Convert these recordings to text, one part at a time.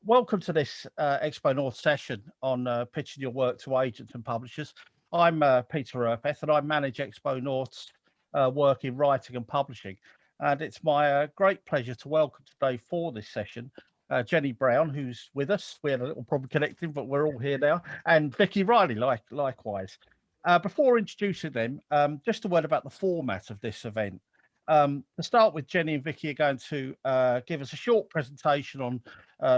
Welcome to this XpoNorth session on pitching your work to agents and publishers. I'm Peter Urpeth, and I manage XpoNorth's work in writing and publishing. And it's my great pleasure to welcome today for this session Jenny Brown, who's with us. We had a little problem connecting, but we're all here now, and Vicky Reilly, likewise. Before introducing them, just a word about the format of this event. To start with, Jenny and Vicky are going to give us a short presentation on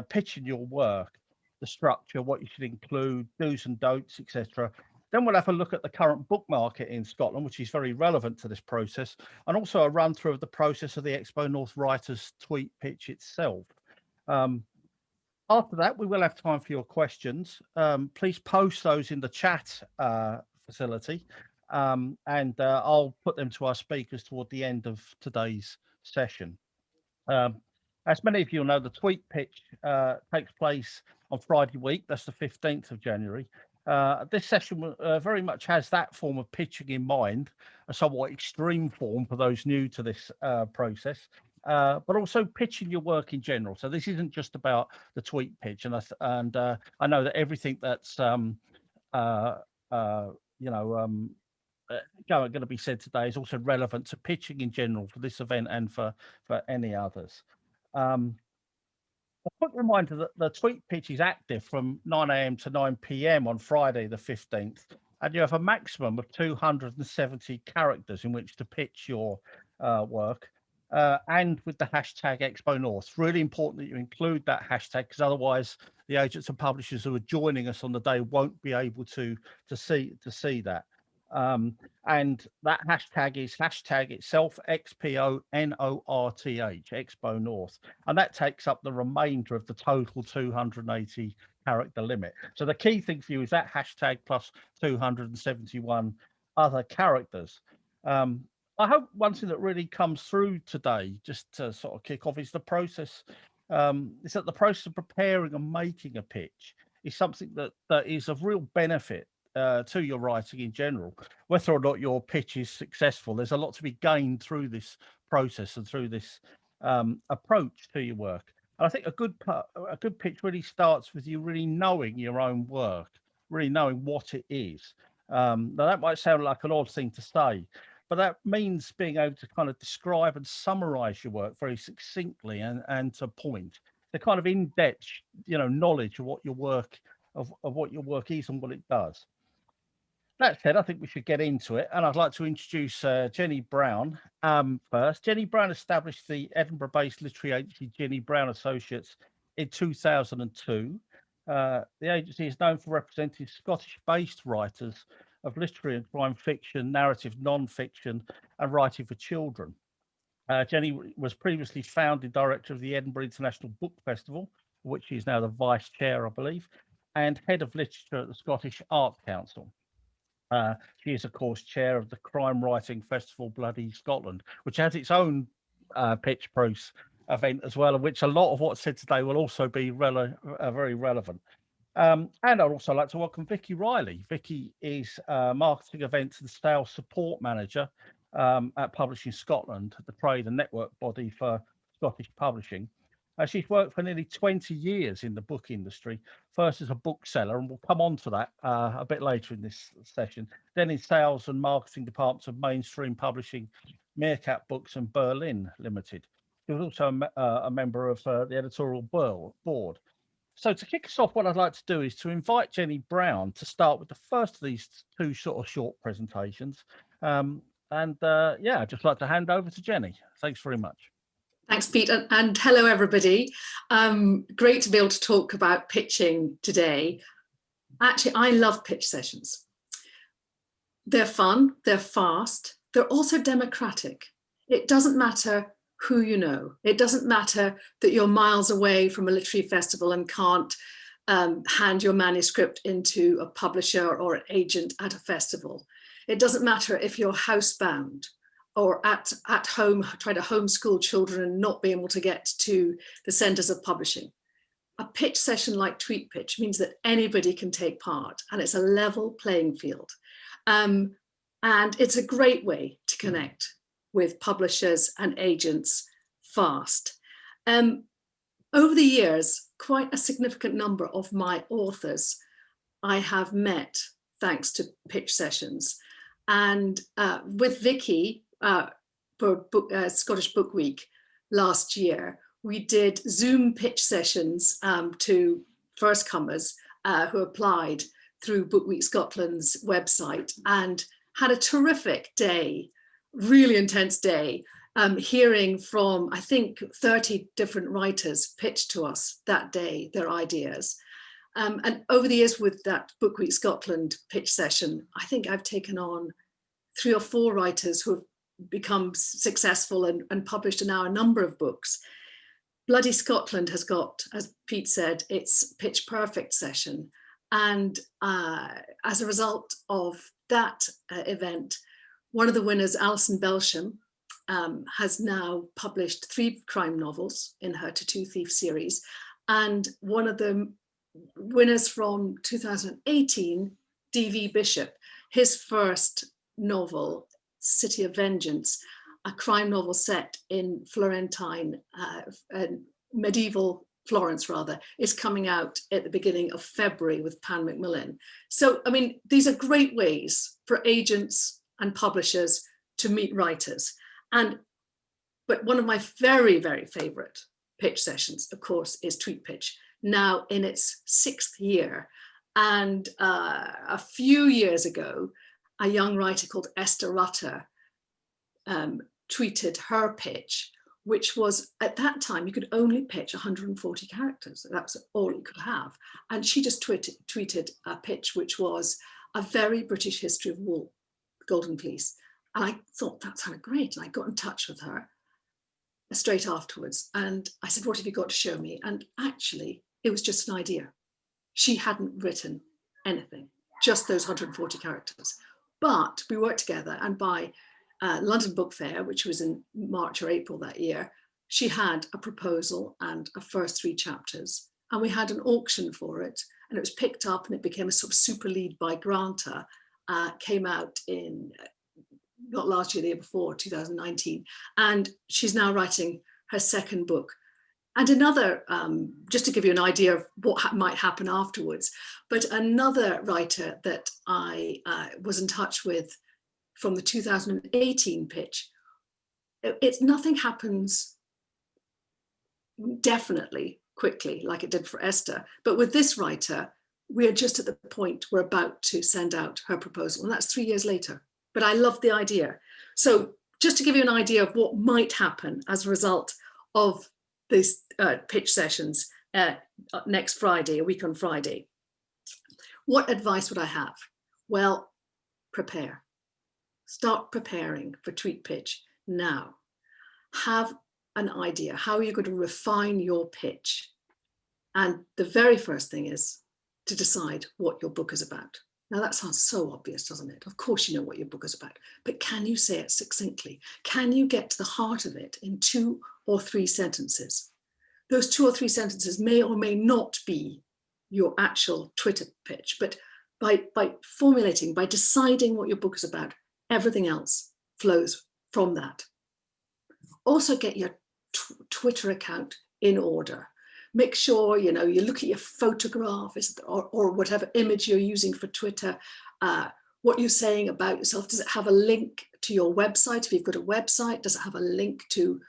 pitching your work, the structure, what you should include, do's and don'ts, etc. Then we'll have a look at the current book market in Scotland, which is very relevant to this process, and also a run through of the process of the XpoNorth Writers Tweet pitch itself. After that, we will have time for your questions. Please post those in the chat facility. And I'll put them to our speakers toward the end of today's session. As many of you know, the tweet pitch takes place on Friday week. That's the 15th of January. This session very much has that form of pitching in mind, a somewhat extreme form for those new to this process, but also pitching your work in general. So this isn't just about the tweet pitch, and I know that everything that's going to be said today is also relevant to pitching in general for this event and for any others. A quick reminder that the tweet pitch is active from 9 a.m. to 9 p.m. on Friday the 15th, and you have a maximum of 270 characters in which to pitch your work, and with the hashtag XpoNorth. It's really important that you include that hashtag, because otherwise the agents and publishers who are joining us on the day won't be able to see that. And that hashtag is hashtag itself, XpoNorth, XpoNorth, and that takes up the remainder of the total 280 character limit. So the key thing for you is that hashtag plus 271 other characters. I hope one thing that really comes through today, just to sort of kick off, is the process. Is that the process of preparing and making a pitch is something that is of real benefit to your writing in general. Whether or not your pitch is successful, there's a lot to be gained through this process and through this approach to your work. And I think a good pitch really starts with you really knowing your own work, really knowing what it is. Now that might sound like an odd thing to say, but that means being able to kind of describe and summarize your work very succinctly and to point. The kind of in-depth, knowledge of what your work is and what it does. That said, I think we should get into it, and I'd like to introduce Jenny Brown first. Jenny Brown established the Edinburgh-based literary agency Jenny Brown Associates in 2002. The agency is known for representing Scottish-based writers of literary and crime fiction, narrative non-fiction, and writing for children. Jenny was previously founding director of the Edinburgh International Book Festival, which she is now the vice chair, I believe, and head of literature at the Scottish Arts Council. She is, of course, chair of the Crime Writing Festival Bloody Scotland, which has its own pitch prose event as well, in which a lot of what's said today will also be very relevant. And I'd also like to welcome Vicky Reilly. Vicky is marketing events and sales support manager at Publishing Scotland, the trade and network body for Scottish publishing. She's worked for nearly 20 years in the book industry, first as a bookseller, and we'll come on to that a bit later in this session, then in sales and marketing departments of Mainstream Publishing, Meerkat Books and Berlin Limited. She was also a member of the editorial board. So to kick us off, what I'd like to do is to invite Jenny Brown to start with the first of these two sort of short presentations. I'd just like to hand over to Jenny. Thanks very much. Thanks, Pete, and hello, everybody. Great to be able to talk about pitching today. Actually, I love pitch sessions. They're fun, they're fast, they're also democratic. It doesn't matter who you know. It doesn't matter that you're miles away from a literary festival and can't hand your manuscript into a publisher or an agent at a festival. It doesn't matter if you're housebound or at home, trying to homeschool children and not be able to get to the centres of publishing. A pitch session like Tweet Pitch means that anybody can take part, and it's a level playing field. And it's a great way to connect with publishers and agents fast. over the years, quite a significant number of my authors I have met thanks to pitch sessions. And with Vikki for Scottish Book Week last year, we did Zoom pitch sessions to first comers who applied through Book Week Scotland's website, and had a terrific day, really intense day, hearing from, I think, 30 different writers pitch to us that day their ideas. And over the years with that Book Week Scotland pitch session, I think I've taken on 3 or 4 writers who have become successful and published now a number of books. Bloody Scotland has got, as Pete said, its pitch perfect session. And as a result of that event, one of the winners, Alison Belsham, has now published 3 crime novels in her To Two Thief series. And one of the winners from 2018, D.V. Bishop, his first novel, City of Vengeance, a crime novel set in Florentine, medieval Florence rather, is coming out at the beginning of February with Pan Macmillan. So, I mean, these are great ways for agents and publishers to meet writers. But one of my very, very favorite pitch sessions, of course, is Tweet Pitch, now in its 6th year. And a few years ago, a young writer called Esther Rutter tweeted her pitch, which was, at that time, you could only pitch 140 characters. That's all you could have. And she just tweeted a pitch, which was a very British history of wool, Golden Fleece. And I thought that sounded great. And I got in touch with her straight afterwards. And I said, what have you got to show me? And actually, it was just an idea. She hadn't written anything, just those 140 characters. But we worked together, and by London Book Fair, which was in March or April that year, she had a proposal and a first 3 chapters. And we had an auction for it, and it was picked up and it became a sort of super lead by Granta, came out in, not last year, the year before, 2019. And she's now writing her 2nd book. And another, just to give you an idea of what might happen afterwards, but another writer that I was in touch with from the 2018 pitch, nothing happens definitely quickly like it did for Esther. But with this writer, we're just at the point we're about to send out her proposal, and that's 3 years later. But I love the idea. So just to give you an idea of what might happen as a result of these pitch sessions next Friday, a week on Friday. What advice would I have? Well, prepare. Start preparing for Tweet Pitch now. Have an idea. How are you going to refine your pitch? And the very first thing is to decide what your book is about. Now that sounds so obvious, doesn't it? Of course you know what your book is about, but can you say it succinctly? Can you get to the heart of it in 2 or 3 sentences? Those 2 or 3 sentences may or may not be your actual Twitter pitch, but by formulating, by deciding what your book is about, everything else flows from that. Also get your Twitter account in order. Make sure, you look at your photograph or whatever image you're using for Twitter, what you're saying about yourself. Does it have a link to your website? If you've got a website, does it have a link to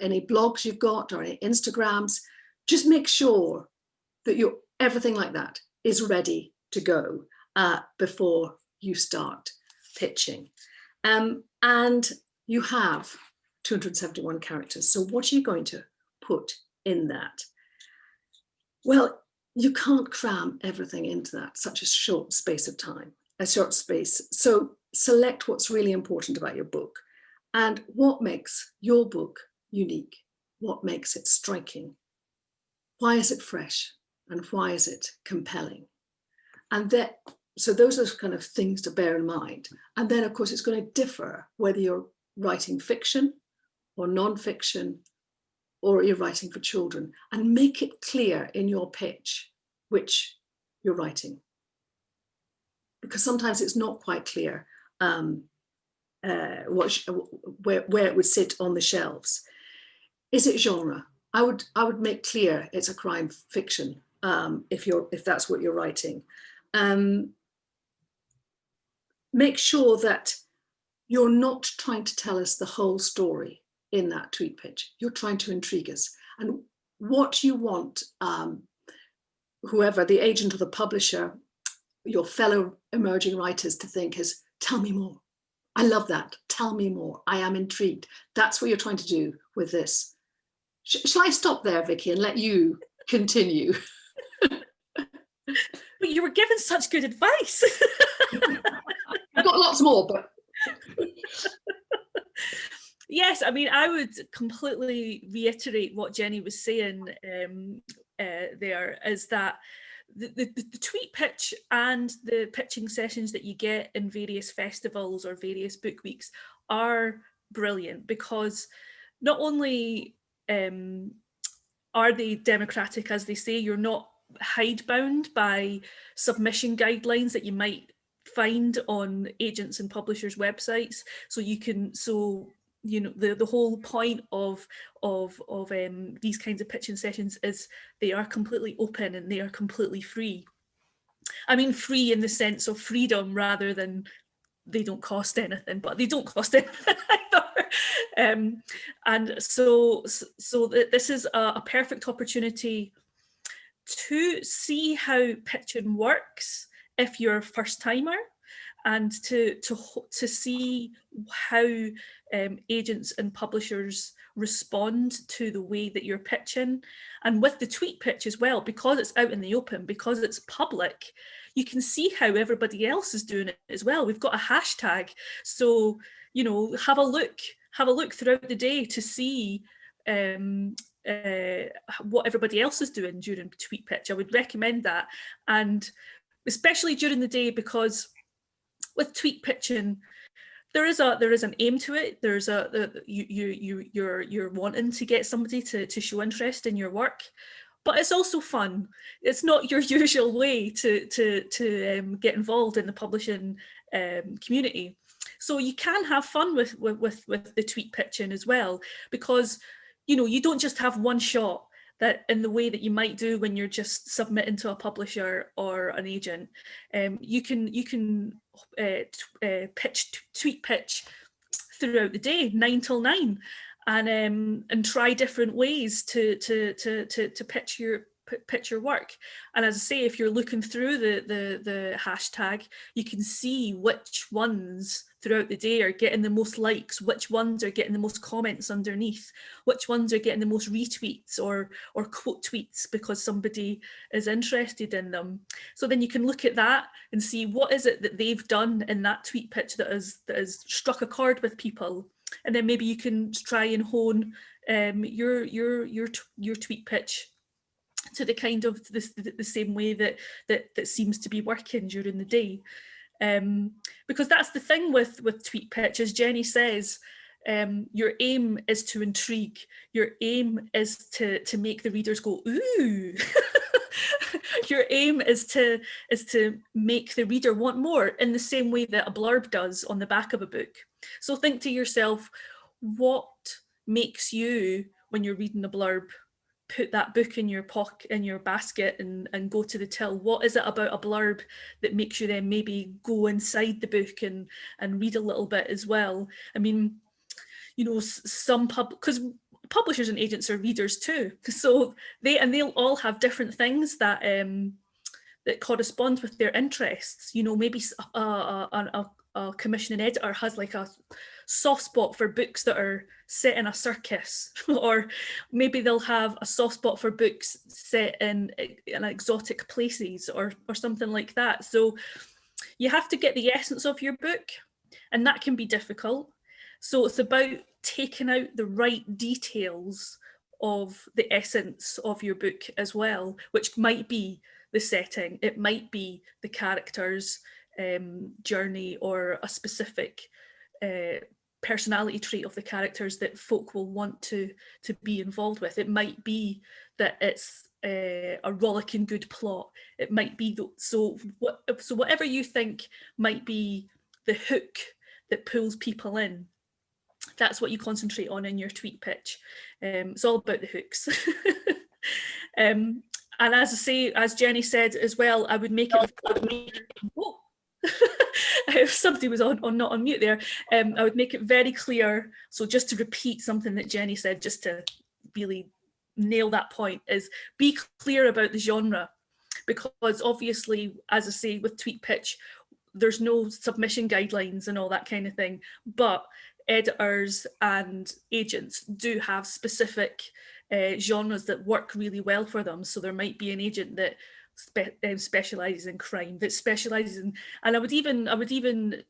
any blogs you've got or any Instagrams? Just make sure that everything like that is ready to go before you start pitching. And you have 271 characters. So what are you going to put in that? Well, you can't cram everything into that, such a short space of time, a short space. So select what's really important about your book and what makes your book unique, what makes it striking. Why is it fresh and why is it compelling? And so those are kind of things to bear in mind. And then of course it's going to differ whether you're writing fiction or non-fiction, or you're writing for children, and make it clear in your pitch which you're writing. Because sometimes it's not quite clear where it would sit on the shelves. Is it genre? I would make clear it's a crime fiction if that's what you're writing. Make sure that you're not trying to tell us the whole story in that tweet pitch. You're trying to intrigue us. And what you want, whoever, the agent or the publisher, your fellow emerging writers to think is, tell me more. I love that. Tell me more. I am intrigued. That's what you're trying to do with this. Shall I stop there, Vicky, and let you continue? But you were given such good advice. I've got lots more, but yes, I mean, I would completely reiterate what Jenny was saying there, is that the tweet pitch and the pitching sessions that you get in various festivals or various book weeks are brilliant, because not only are they democratic, as they say, you're not hidebound by submission guidelines that you might find on agents and publishers' websites. So you can, you know, the whole point of these kinds of pitching sessions is they are completely open and they are completely free. I mean, free in the sense of freedom rather than they don't cost anything, but they don't cost anything either. And so this is a perfect opportunity to see how pitching works if you're a first timer, and to see how agents and publishers respond to the way that you're pitching. And with the tweet pitch as well, because it's out in the open, because it's public, you can see how everybody else is doing it as well. We've got a hashtag, so you know, have a look throughout the day to see what everybody else is doing during tweet pitch. I would recommend that, and especially during the day, because with tweet pitching, there is an aim to it. There's you're wanting to get somebody to show interest in your work, but it's also fun. It's not your usual way to get involved in the publishing community. So you can have fun with the tweet pitching as well, because you know, you don't just have one shot, that in the way that you might do when you're just submitting to a publisher or an agent. You can tweet pitch throughout the day, 9 till 9, and try different ways to pitch your work. And as I say, if you're looking through the hashtag, you can see which ones throughout the day are getting the most likes, which ones are getting the most comments underneath, which ones are getting the most retweets or quote tweets because somebody is interested in them. So then you can look at that and see what is it that they've done in that tweet pitch that has struck a chord with people, and then maybe you can try and hone your tweet pitch to the kind of the same way that seems to be working during the day. Because that's the thing with tweet pitch, as Jenny says, your aim is to intrigue. Your aim is to make the readers go, ooh. Your aim is to make the reader want more, in the same way that a blurb does on the back of a book. So think to yourself, what makes you, when you're reading a blurb, put that book in your pocket, in your basket, and go to the till? What is it about a blurb that makes you then maybe go inside the book and read a little bit as well? I mean, you know, because publishers and agents are readers too, so they'll all have different things that that correspond with their interests. You know, maybe a commissioning editor has like a soft spot for books that are set in a circus, or maybe they'll have a soft spot for books set in exotic places or something like that. So you have to get the essence of your book, and that can be difficult. So it's about taking out the right details of the essence of your book as well, which might be the setting, it might be the character's journey, or a specific personality trait of the characters that folk will want to be involved with. It might be that it's a rollicking good plot. It might be so whatever you think might be the hook that pulls people in, That's what you concentrate on in your tweet pitch. It's all about the hooks. And as I say, as Jenny said as well, I would make it. Oh. If somebody was on not on mute there, I would make it very clear. So just to repeat something that Jenny said, just to really nail that point, is be clear about the genre, because obviously, as I say, with tweet pitch, there's no submission guidelines and all that kind of thing, but editors and agents do have specific genres that work really well for them. So there might be an agent that specializes in crime, that specializes in, and I would even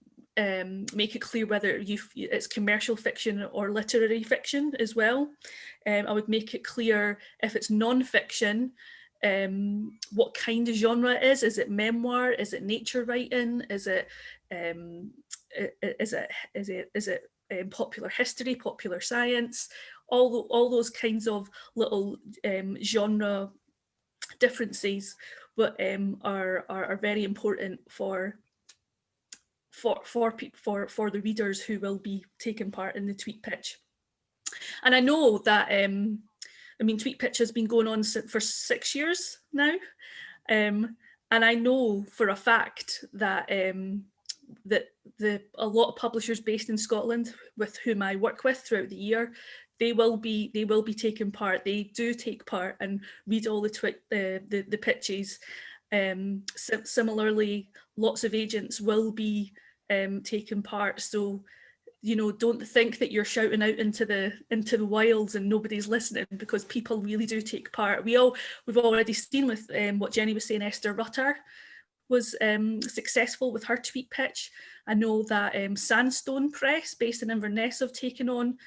make it clear whether it's commercial fiction or literary fiction as well. I would make it clear if it's non-fiction, what kind of genre it is. Is it memoir? Is it nature writing? Is it popular history, popular science? All those kinds of little genre differences, but are very important for the readers who will be taking part in the tweet pitch. And I know that I mean, tweet pitch has been going on for 6 years now, and I know for a fact that that a lot of publishers based in Scotland with whom I work with throughout the year, they will be taking part. They do take part and read all the pitches. Similarly, lots of agents will be taking part. So, you know, don't think that you're shouting out into the wilds and nobody's listening, because people really do take part. We've already seen with what Jenny was saying, Esther Rutter was successful with her tweet pitch. I know that Sandstone Press, based in Inverness, have taken on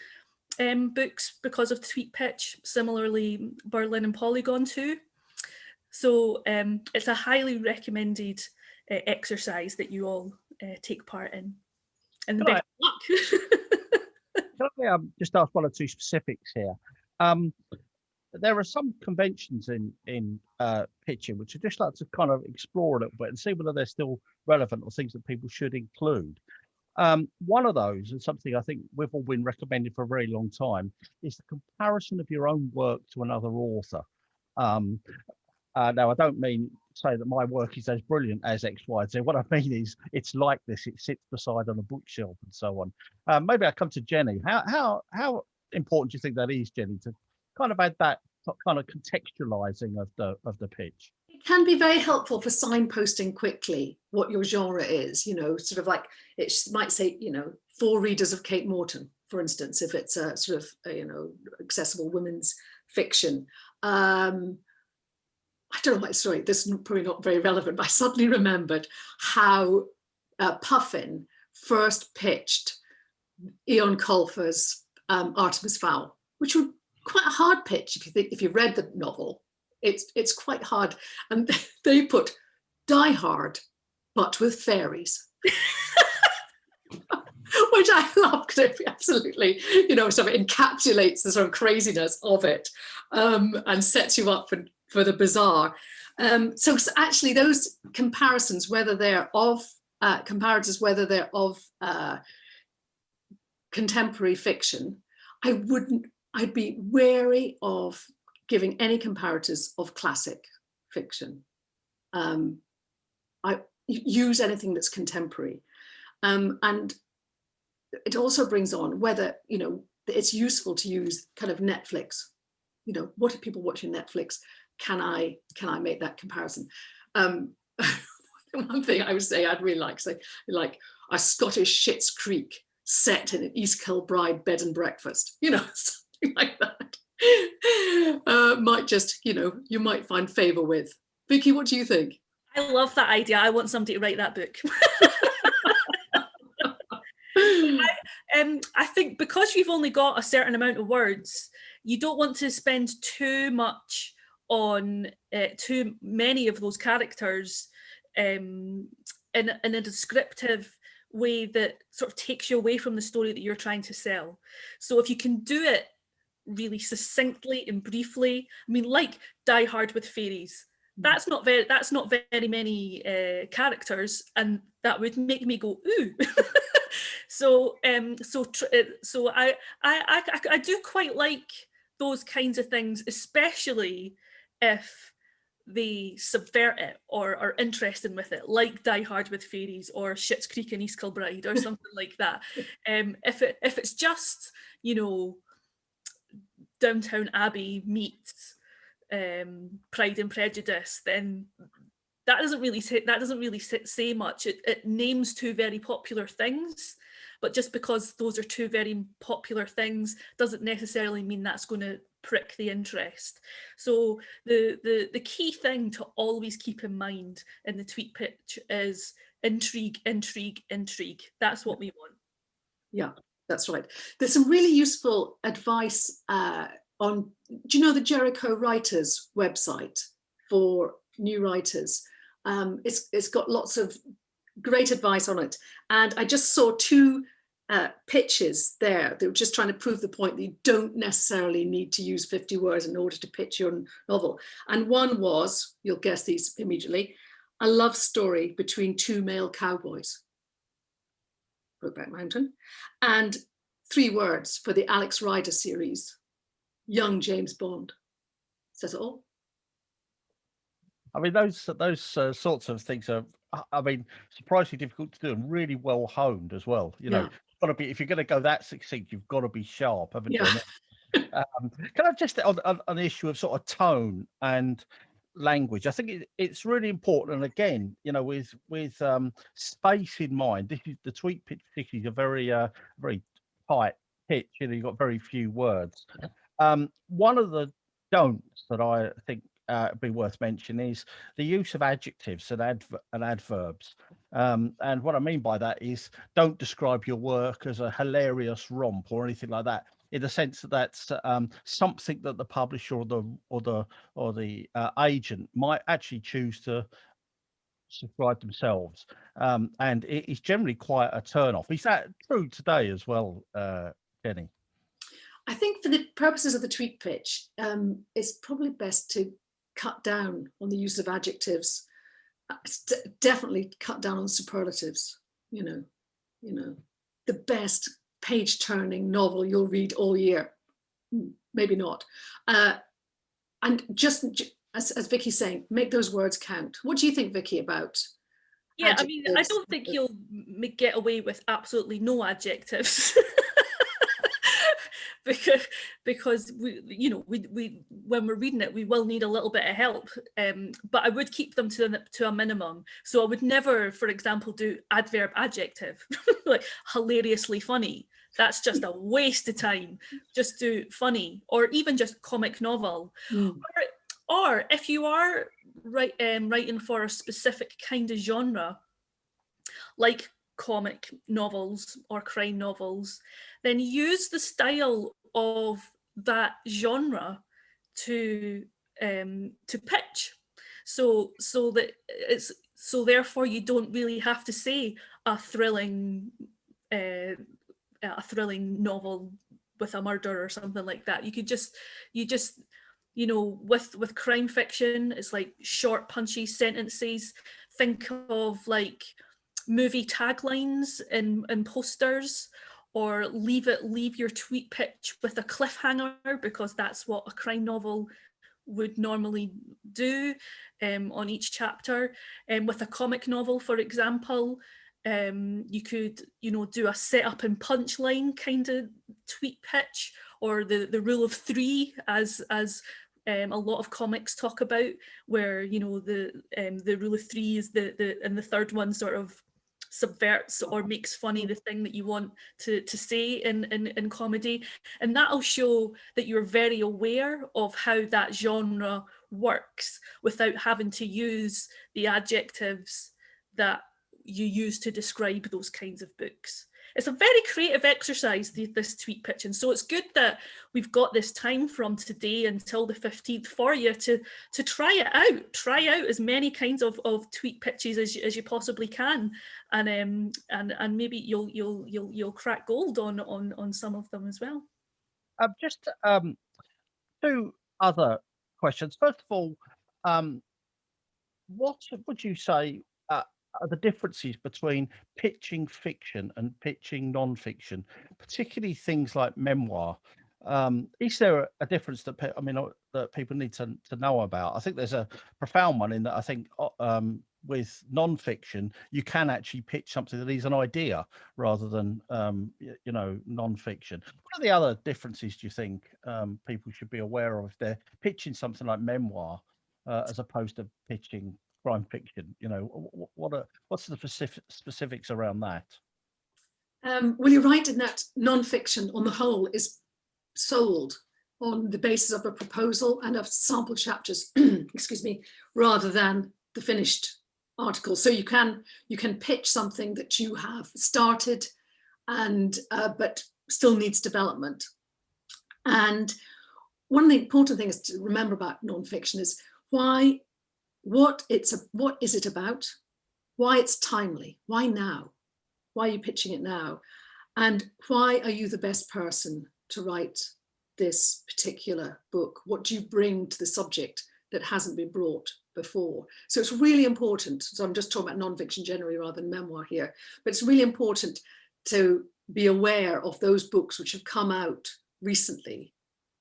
books because of tweet pitch. Similarly, Berlin and Polygon too. So it's a highly recommended exercise that you all take part in. And the best of luck. Can I just ask one or two specifics here? There are some conventions in pitching which I'd just like to kind of explore a little bit and see whether they're still relevant or things that people should include. One of those, and something I think we've all been recommending for a very long time, is the comparison of your own work to another author. Now, I don't mean say that my work is as brilliant as X, Y, Z. What I mean is it's like this. It sits beside on a bookshelf and so on. Maybe I come to Jenny. How important do you think that is, Jenny, to kind of add that kind of contextualizing of the pitch? It can be very helpful for signposting quickly what your genre is, you know, sort of like it might say, you know, for readers of Kate Morton, for instance, if it's a sort of, you know, accessible women's fiction. I don't know why, sorry, this is probably not very relevant, but I suddenly remembered how Puffin first pitched Eoin Colfer's Artemis Fowl, which was quite a hard pitch if you read the novel. It's quite hard, and they put Die Hard, but with fairies. Which I love, because it absolutely, you know, sort of encapsulates the sort of craziness of it, and sets you up for the bizarre. So actually, those comparisons, whether they're of contemporary fiction, I'd be wary of giving any comparators of classic fiction. I use anything that's contemporary, and it also brings on whether, you know, it's useful to use kind of Netflix. You know, what are people watching Netflix? Can I make that comparison? One thing I would say I'd really like a Scottish Schitt's Creek set in an East Kilbride bed and breakfast, you know, something like that. Might just, you know, you might find favour with. Vicky, what do you think? I love that idea. I want somebody to write that book. I think because you've only got a certain amount of words, you don't want to spend too much on too many of those characters in a descriptive way that sort of takes you away from the story that you're trying to sell. So if you can do it really succinctly and briefly, I mean, like Die Hard with fairies, that's not very many characters, and that would make me go ooh. So I do quite like those kinds of things, especially if they subvert it or are interesting with it, like Die Hard with Fairies or Schitt's Creek and East Kilbride or something like that. If it's just, you know, Downtown Abbey meets Pride and Prejudice, then that doesn't really say much. It names two very popular things, but just because those are two very popular things doesn't necessarily mean that's going to prick the interest. So the key thing to always keep in mind in the tweet pitch is intrigue, intrigue, intrigue. That's what we want. Yeah, that's right. There's some really useful advice on, do you know the Jericho Writers website for new writers? It's got lots of great advice on it. And I just saw two pitches there. They were just trying to prove the point that you don't necessarily need to use 50 words in order to pitch your novel. And one was, you'll guess these immediately, a love story between two male cowboys. Brokeback Mountain. And 3 words for the Alex Rider series, young James Bond. Says it all. I mean, those sorts of things are, I mean, surprisingly difficult to do and really well honed as well. You know, it's got to be, if you're going to go that succinct, you've got to be sharp, haven't you? Can I just on the issue of sort of tone and language? I think it's really important. And again, you know, with space in mind, this is the tweet pitch. Particularly is a very tight pitch. You know, you've got very few words. One of the don'ts that I think be worth mentioning is the use of adjectives and adverbs. And what I mean by that is, don't describe your work as a hilarious romp or anything like that, in the sense that that's something that the publisher or the agent might actually choose to subscribe themselves. And it is generally quite a turn off. Is that true today as well, Jenny? I think for the purposes of the tweet pitch, it's probably best to cut down on the use of adjectives. Definitely cut down on superlatives. You know, the best page-turning novel you'll read all year. Maybe not. And just as Vicky's saying, make those words count. What do you think, Vicky, about? Yeah, I mean, I don't think you'll get away with absolutely no adjectives. because we, you know, we when we're reading it, we will need a little bit of help. But I would keep them to a minimum. So I would never, for example, do adverb adjective, like hilariously funny. That's just a waste of time. Just do funny, or even just comic novel. Or if you are writing for a specific kind of genre, like comic novels or crime novels, then use the style of that genre to pitch, so therefore you don't really have to say a thrilling novel with a murder or something like that. You know, with crime fiction, it's like short, punchy sentences. Think of like movie taglines and posters, or leave your tweet pitch with a cliffhanger, because that's what a crime novel would normally do on each chapter. With a comic novel, for example, you could, you know, do a setup and punchline kind of tweet pitch, or the rule of 3, as a lot of comics talk about, where, you know, the rule of 3 is and the third one sort of subverts or makes funny the thing that you want to say in comedy. And that'll show that you're very aware of how that genre works without having to use the adjectives that you use to describe those kinds of books. It's a very creative exercise, this tweet pitch, and so it's good that we've got this time from today until the 15th for you to try it out. Try out as many kinds of tweet pitches as you possibly can, and maybe you'll crack gold on some of them as well. Just 2 other questions. First of all, what would you say are the differences between pitching fiction and pitching non-fiction, particularly things like memoir. Is there a difference that that people need to know about? I think there's a profound one in that I think with non-fiction you can actually pitch something that is an idea rather than non-fiction. What are the other differences do you think people should be aware of if they're pitching something like memoir as opposed to pitching crime fiction? What's the specifics around that? Well, you're right in that non-fiction on the whole is sold on the basis of a proposal and of sample chapters, excuse me, rather than the finished article. So you can pitch something that you have started and but still needs development. And one of the important things to remember about non-fiction is what is it about, why it's timely, why now, why are you pitching it now, and why are you the best person to write this particular book? What do you bring to the subject that hasn't been brought before? So it's really important. So I'm just talking about non-fiction generally rather than memoir here, but it's really important to be aware of those books which have come out recently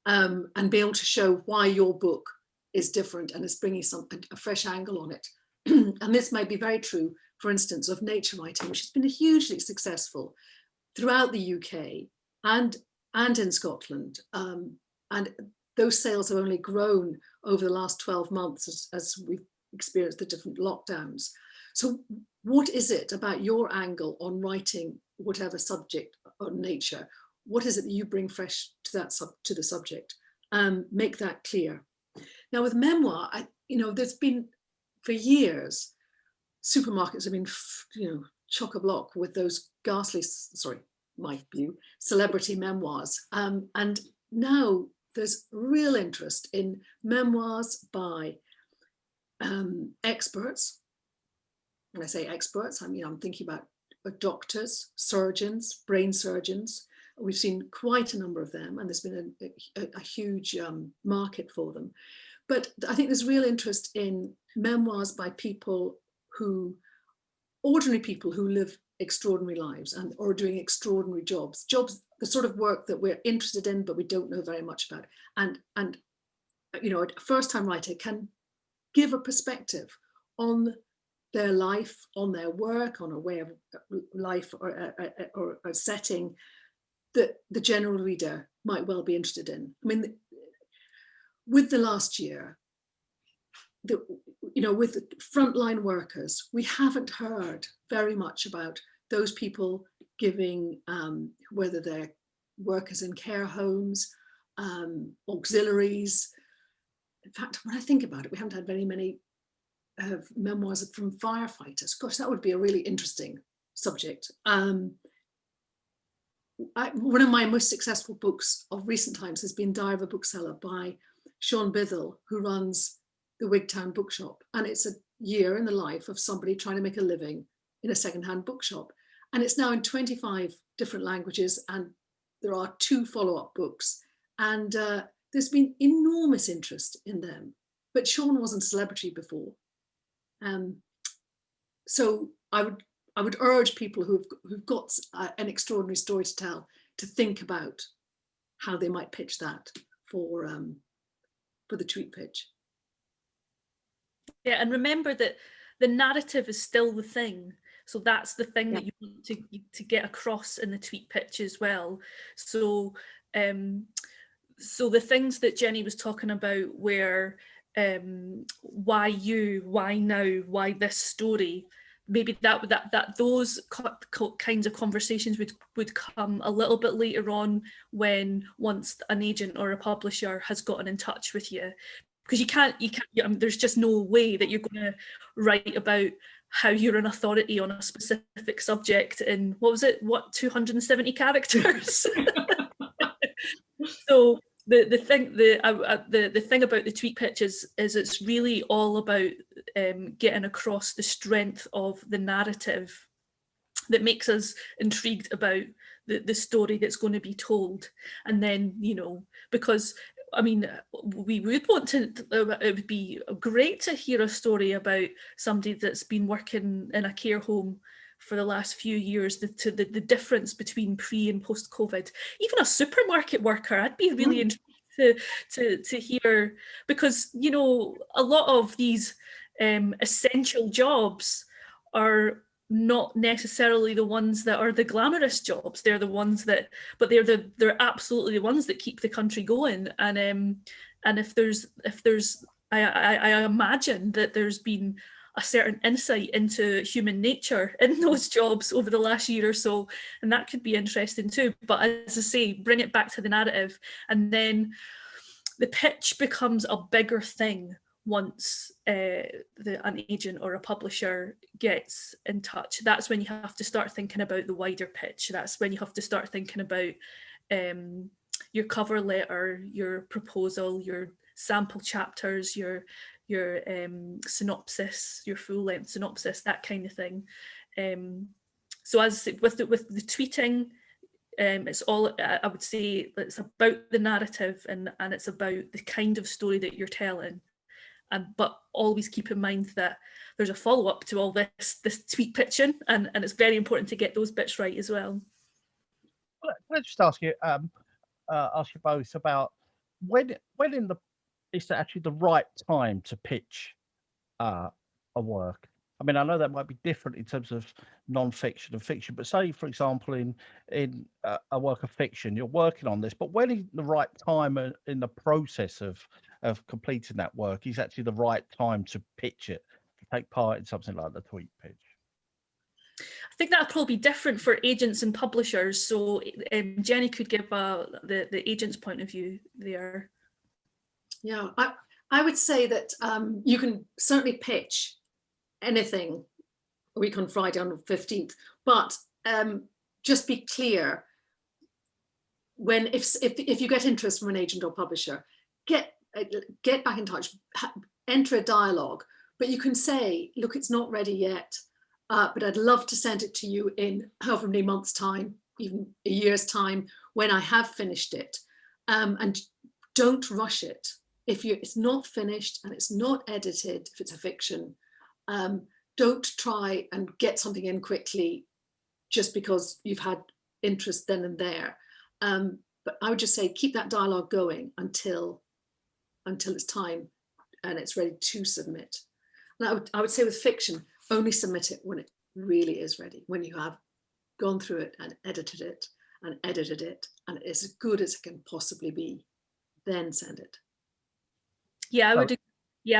and be able to show why your book is different and is bringing a fresh angle on it. And this might be very true, for instance, of nature writing, which has been hugely successful throughout the UK and in Scotland. And those sales have only grown over the last 12 months as we've experienced the different lockdowns. So what is it about your angle on writing whatever subject on nature? What is it that you bring fresh to the subject? Make that clear. Now with memoir, there's been for years, supermarkets have been, chock-a-block with those ghastly, sorry, my view, celebrity memoirs. And now there's real interest in memoirs by experts. When I say experts, I'm thinking about doctors, surgeons, brain surgeons. We've seen quite a number of them, and there's been a huge market for them. But I think there's real interest in memoirs by ordinary people who live extraordinary lives and or doing extraordinary jobs, the sort of work that we're interested in, but we don't know very much about. And a first-time writer can give a perspective on their life, on their work, on a way of life or a setting that the general reader might well be interested in. I mean, with the last year, with the frontline workers, we haven't heard very much about those people giving, whether they're workers in care homes, auxiliaries. In fact, when I think about it, we haven't had very many memoirs from firefighters. Gosh, that would be a really interesting subject. One of my most successful books of recent times has been Diary of a Bookseller by Sean Bithell, who runs the Wigtown bookshop. And it's a year in the life of somebody trying to make a living in a secondhand bookshop. And it's now in 25 different languages, and there are 2 follow-up books. And there's been enormous interest in them. But Sean wasn't a celebrity before. So I would urge people who've got an extraordinary story to tell to think about how they might pitch that for the tweet pitch. Yeah, and remember that the narrative is still the thing. So that's the thing that you want to get across in the tweet pitch as well. So so the things that Jenny was talking about were why you, why now, why this story, maybe that those kinds of conversations would come a little bit later on once an agent or a publisher has gotten in touch with you, because you can't there's just no way that you're going to write about how you're an authority on a specific subject in 270 characters. So the thing about the tweet pitch is it's really all about getting across the strength of the narrative that makes us intrigued about the story that's going to be told. And then, because I mean, we would want to, it would be great to hear a story about somebody that's been working in a care home for the last few years, the difference between pre and post COVID. Even a supermarket worker, I'd be really interested to hear, because, you know, a lot of these essential jobs are not necessarily the ones that are the glamorous jobs. They're the ones that, but they're absolutely the ones that keep the country going. And if there's I imagine that there's been a certain insight into human nature in those jobs over the last year or so, and that could be interesting too. But as I say, bring it back to the narrative, and then the pitch becomes a bigger thing once an agent or a publisher gets in touch. That's when you have to start thinking about the wider pitch. That's when you have to start thinking about your cover letter, your proposal, your sample chapters, your synopsis, your full-length synopsis, that kind of thing. So as with the tweeting, it's all, I would say, it's about the narrative, and it's about the kind of story that you're telling. But always keep in mind that there's a follow-up to all this tweet pitching, and it's very important to get those bits right as well. Let's just ask you both about when is actually the right time to pitch a work. I mean, I know that might be different in terms of non-fiction and fiction, but say, for example, in a work of fiction, you're working on this, but when is the right time in the process of completing that work is actually the right time to pitch it, to take part in something like the tweet pitch? I think that'll probably be different for agents and publishers. So Jenny could give the agent's point of view there. Yeah, I would say that you can certainly pitch anything a week on Friday on the 15th, but just be clear when if you get interest from an agent or publisher, get back in touch, enter a dialogue, but you can say, look, it's not ready yet, but I'd love to send it to you in however many months' time, even a year's time, when I have finished it, and don't rush it. If it's not finished and it's not edited, if it's a fiction, don't try and get something in quickly just because you've had interest then and there. But I would just say keep that dialogue going until it's time and it's ready to submit. And I would say with fiction, only submit it when it really is ready, when you have gone through it and edited it and it's as good as it can possibly be, then send it. Yeah, I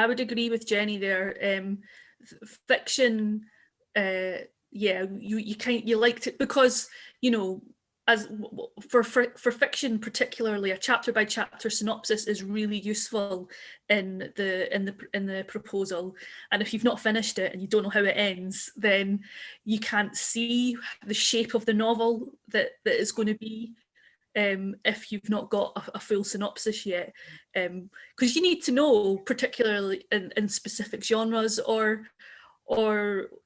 would agree with Jenny there. Fiction, you liked it because, you know, as for fiction particularly, a chapter by chapter synopsis is really useful in the proposal. And if you've not finished it and you don't know how it ends, then you can't see the shape of the novel that it's going to be. If you've not got a full synopsis yet, because you need to know, particularly in specific genres, or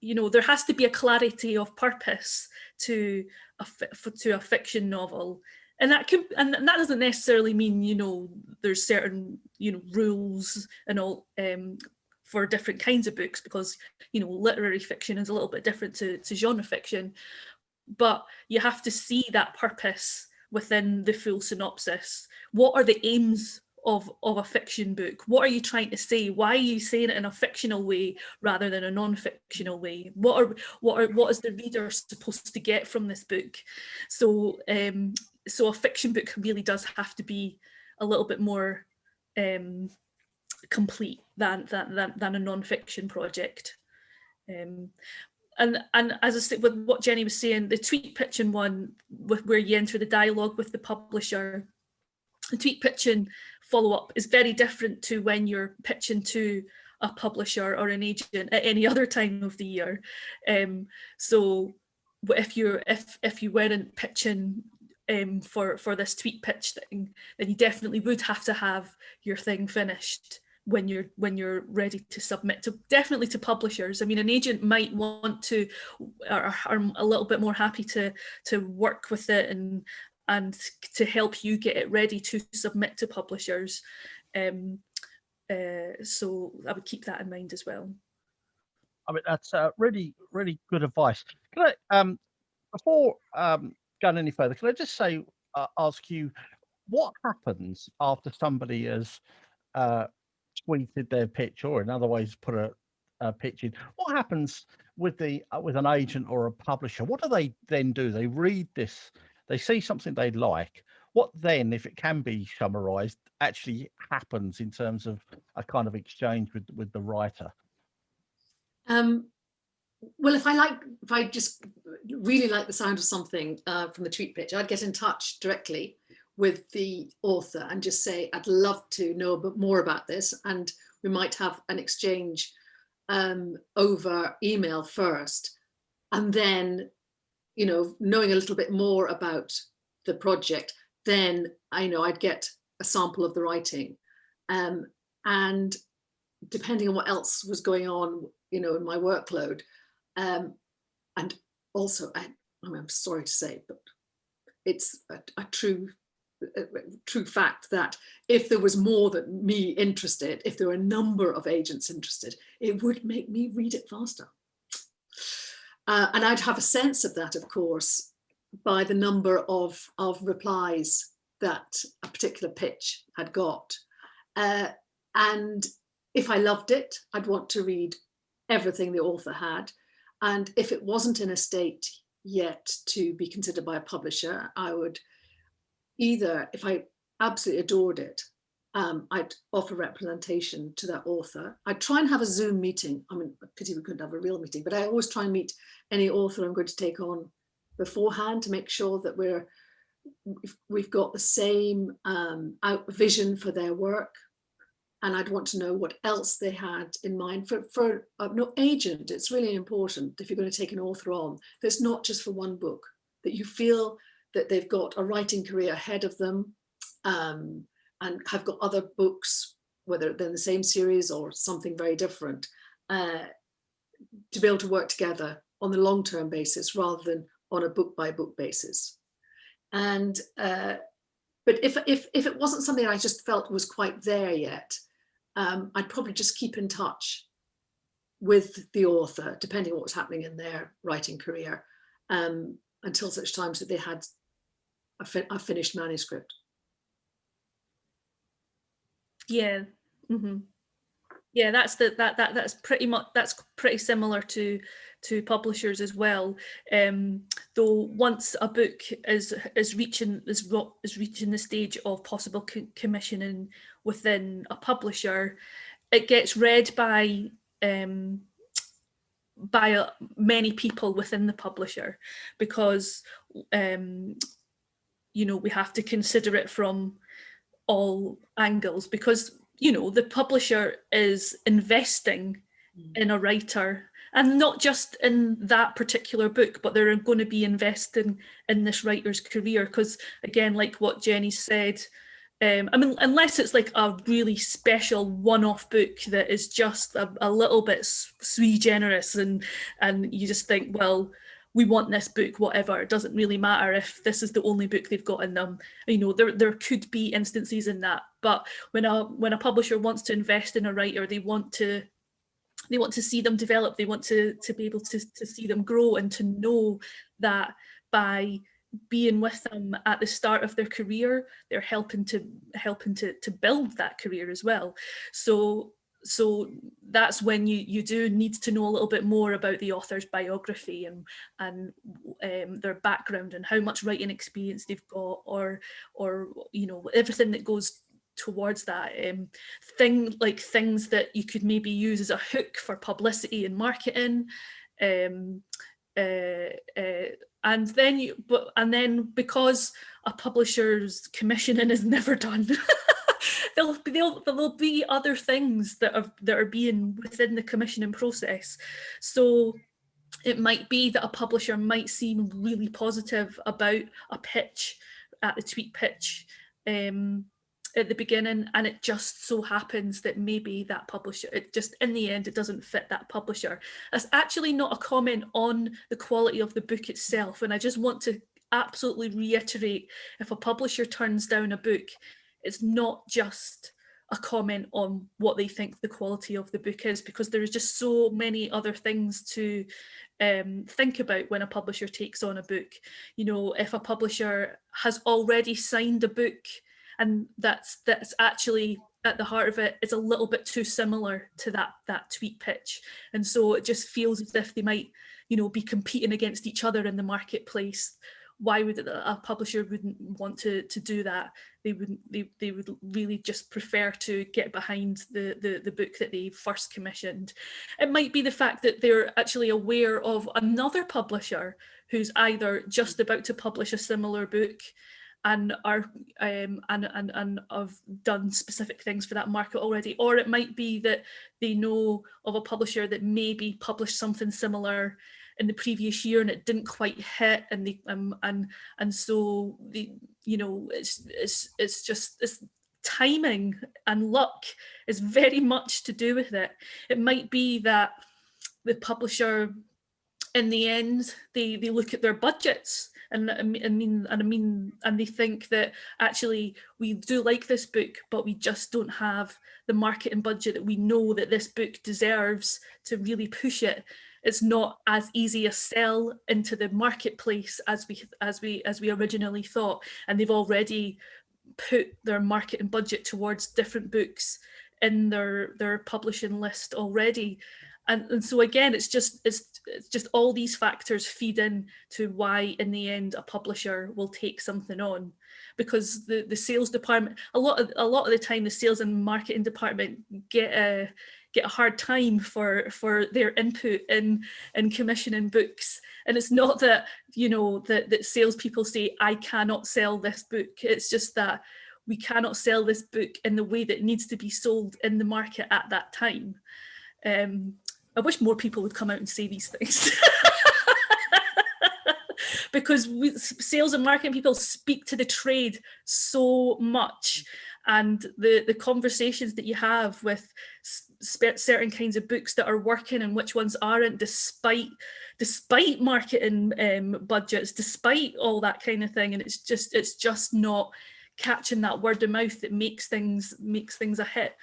you know, there has to be a clarity of purpose to a fiction novel, and that doesn't necessarily mean, you know, there's certain, you know, rules and all for different kinds of books, because, you know, literary fiction is a little bit different to genre fiction, but you have to see that purpose within the full synopsis. What are the aims of a fiction book? What are you trying to say? Why are you saying it in a fictional way rather than a non-fictional way? What is the reader supposed to get from this book? So a fiction book really does have to be a little bit more complete than a non-fiction project. And as I said, with what Jenny was saying, the tweet pitching one, where you enter the dialogue with the publisher, the tweet pitching follow-up is very different to when you're pitching to a publisher or an agent at any other time of the year. So if you weren't pitching for this tweet pitch thing, then you definitely would have to have your thing finished when you're ready to submit to publishers. I mean, an agent might want to, are a little bit more happy to work with it and to help you get it ready to submit to publishers. So I would keep that in mind as well. I mean, that's really, really good advice. Can I, before going any further, can I just say, ask you, what happens after somebody has tweeted their pitch, or in other ways put a pitch in? What happens with an agent or a publisher? What do they then do? They read this, they see something they like. What then, if it can be summarized, actually happens in terms of a kind of exchange with the writer? Well, if I just really like the sound of something from the tweet pitch, I'd get in touch directly with the author and just say, I'd love to know a bit more about this. And we might have an exchange over email first. And then, you know, knowing a little bit more about the project, then I'd get a sample of the writing. And depending on what else was going on, you know, in my workload, and also, I'm sorry to say, but it's a true fact that if there was more than me interested, if there were a number of agents interested, it would make me read it faster. And I'd have a sense of that, of course, by the number of replies that a particular pitch had got. And if I loved it, I'd want to read everything the author had. And if it wasn't in a state yet to be considered by a publisher, I would either, if I absolutely adored it, I'd offer representation to that author. I'd try and have a Zoom meeting. I mean, pity we couldn't have a real meeting, but I always try and meet any author I'm going to take on beforehand to make sure that we've got the same vision for their work. And I'd want to know what else they had in mind for no agent. It's really important, if you're going to take an author on, that it's not just for one book, that you feel that they've got a writing career ahead of them, and have got other books, whether they're in the same series or something very different, to be able to work together on the long-term basis rather than on a book-by-book basis. And but if it wasn't something I just felt was quite there yet, I'd probably just keep in touch with the author, depending on what was happening in their writing career, until such times that they had a finished manuscript. Yeah. Mm-hmm. Yeah, that's pretty similar to publishers as well. Though once a book is reaching the stage of possible commissioning within a publisher, it gets read by many people within the publisher, because you know, we have to consider it from all angles, because you know, the publisher is investing in a writer, and not just in that particular book, but they're going to be investing in this writer's career. Because again, like what Jenny said, I mean, unless it's like a really special one-off book that is just a little bit sui generis, and you just think, well, we want this book, whatever. It doesn't really matter if this is the only book they've got in them. You know, there could be instances in that. But when a publisher wants to invest in a writer, they want to see them develop. They want to be able to see them grow, and to know that by being with them at the start of their career, they're helping to build that career as well. So that's when you do need to know a little bit more about the author's biography and their background and how much writing experience they've got, or you know, everything that goes towards that. Things that you could maybe use as a hook for publicity and marketing, and then because a publisher's commissioning is never done. There'll be other things that are being within the commissioning process. So it might be that a publisher might seem really positive about a pitch at the tweet pitch at the beginning, and it just so happens that maybe that publisher, it just in the end it doesn't fit that publisher. That's actually not a comment on the quality of the book itself, and I just want to absolutely reiterate, if a publisher turns down a book, it's not just a comment on what they think the quality of the book is, because there is just so many other things to think about when a publisher takes on a book. You know, if a publisher has already signed a book and that's actually at the heart of it is a little bit too similar to that tweet pitch, and so it just feels as if they might, you know, be competing against each other in the marketplace. Why would a publisher wouldn't want to do that? They would really just prefer to get behind the book that they first commissioned. It might be the fact that they're actually aware of another publisher who's either just about to publish a similar book and are and have done specific things for that market already, or it might be that they know of a publisher that maybe published something similar in the previous year and it didn't quite hit, and they and so the, you know, it's just timing and luck is very much to do with it. It might be that the publisher, in the end, they look at their budgets and they think that actually we do like this book, but we just don't have the marketing budget that we know that this book deserves to really push it. It's not as easy a sell into the marketplace as we originally thought, and they've already put their marketing budget towards different books in their publishing list already. And so again, it's just all these factors feed in to why in the end a publisher will take something on, because the sales department, a lot of the time, the sales and marketing department get a hard time for their input in commissioning books. And it's not that, you know, that salespeople say, I cannot sell this book. It's just that we cannot sell this book in the way that it needs to be sold in the market at that time. I wish more people would come out and say these things. Because sales and marketing people speak to the trade so much, and the conversations that you have with certain kinds of books that are working and which ones aren't, despite marketing budgets, despite all that kind of thing, and it's just not catching that word of mouth that makes things a hit.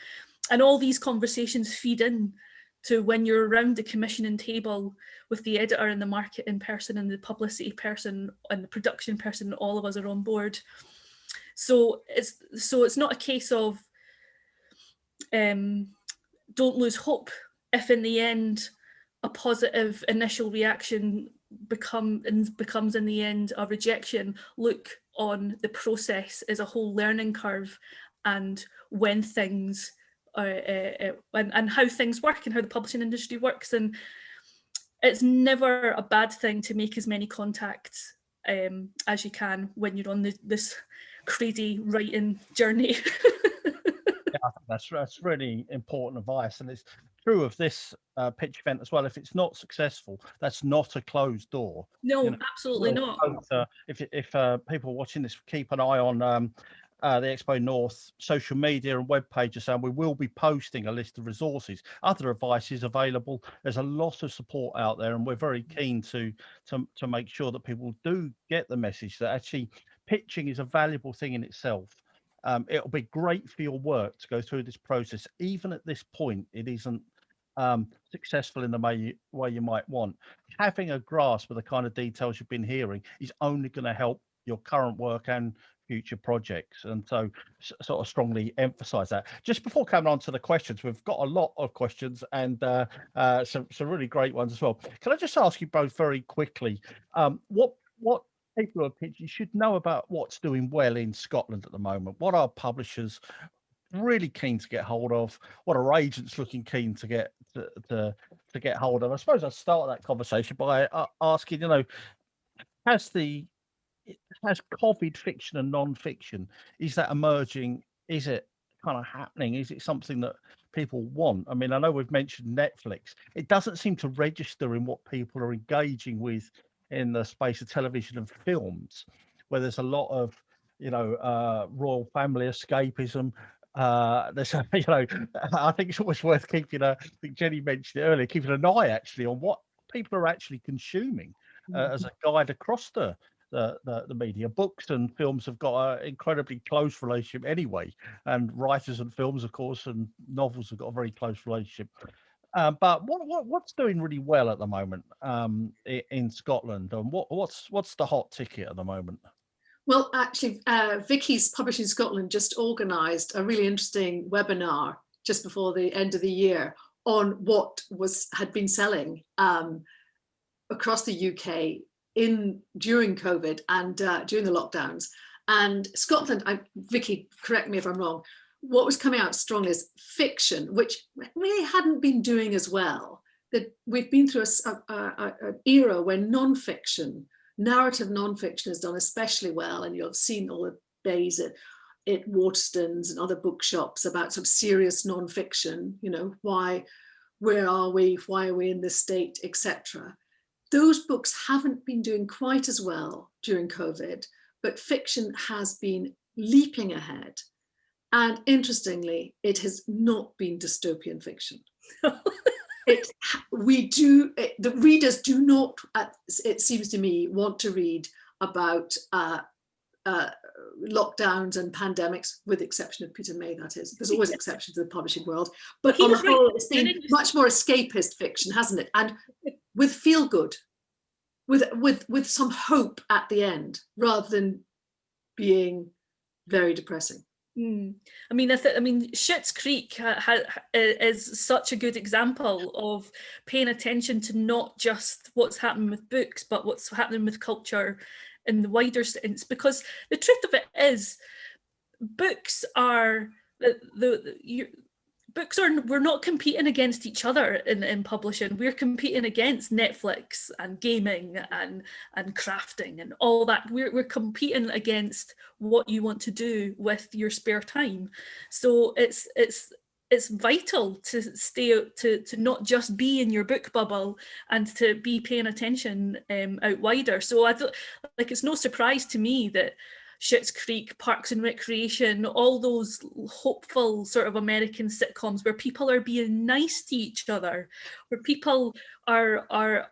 And all these conversations feed in to when you're around the commissioning table with the editor and the marketing person and the publicity person and the production person, all of us are on board. So it's not a case of don't lose hope if in the end a positive initial reaction becomes in the end a rejection. Look on the process as a whole learning curve, and when things and how things work and how the publishing industry works. And it's never a bad thing to make as many contacts as you can when you're on this crazy writing journey. Yeah, I think that's really important advice, and it's true of this pitch event as well. If it's not successful, that's not a closed door. No, you know, absolutely not. If people watching this, keep an eye on the XpoNorth social media and web pages, and we will be posting a list of resources. Other advice is available. There's a lot of support out there, and we're very keen to make sure that people do get the message that actually pitching is a valuable thing in itself. It'll be great for your work to go through this process. Even at this point, it isn't successful in the way you might want. Having a grasp of the kind of details you've been hearing is only going to help your current work and future projects, and so sort of emphasize that. Just before coming on to the questions, we've got a lot of questions and some really great ones as well. Can I just ask you both very quickly, what people who are pitching should know about what's doing well in Scotland at the moment? What are publishers really keen to get hold of? What are agents looking keen to get hold of? I suppose I'll start that conversation by asking, you know, has COVID fiction and non-fiction, is that emerging? Is it kind of happening? Is it something that people want? I mean, I know we've mentioned Netflix. It doesn't seem to register in what people are engaging with in the space of television and films, where there's a lot of, you know, royal family escapism. There's, you know, I think it's always worth keeping I think Jenny mentioned it earlier, keeping an eye actually on what people are actually consuming as a guide across the the media. Books and films have got an incredibly close relationship anyway, and writers and films, of course, and novels have got a very close relationship. But what's doing really well at the moment in Scotland, and what's the hot ticket at the moment? Well, actually, Vicky's Publishing Scotland just organised a really interesting webinar just before the end of the year on what had been selling across the UK during COVID and during the lockdowns. And Scotland, Vicky, correct me if I'm wrong, what was coming out strong is fiction, which really hadn't been doing as well. That we've been through an era when nonfiction, narrative nonfiction has done especially well, and you've seen all the days at Waterstones and other bookshops about sort of serious nonfiction, you know, where are we, why are we in this state, etc. Those books haven't been doing quite as well during COVID, but fiction has been leaping ahead. And interestingly, it has not been dystopian fiction. The readers do not, it seems to me, want to read about lockdowns and pandemics, with the exception of Peter May, that is. There's always exceptions to the publishing world. But on the whole, it's been much more escapist fiction, hasn't it? And with feel good, with some hope at the end, rather than being very depressing. I mean, Schitt's Creek is such a good example of paying attention to not just what's happening with books, but what's happening with culture in the wider sense. Because the truth of it is, books are we're not competing against each other in publishing. We're competing against Netflix and gaming and crafting and all that. We're competing against what you want to do with your spare time. So it's vital to stay to not just be in your book bubble and to be paying attention out wider. So it's no surprise to me that Schitt's Creek, Parks and Recreation, all those hopeful sort of American sitcoms where people are being nice to each other, where people are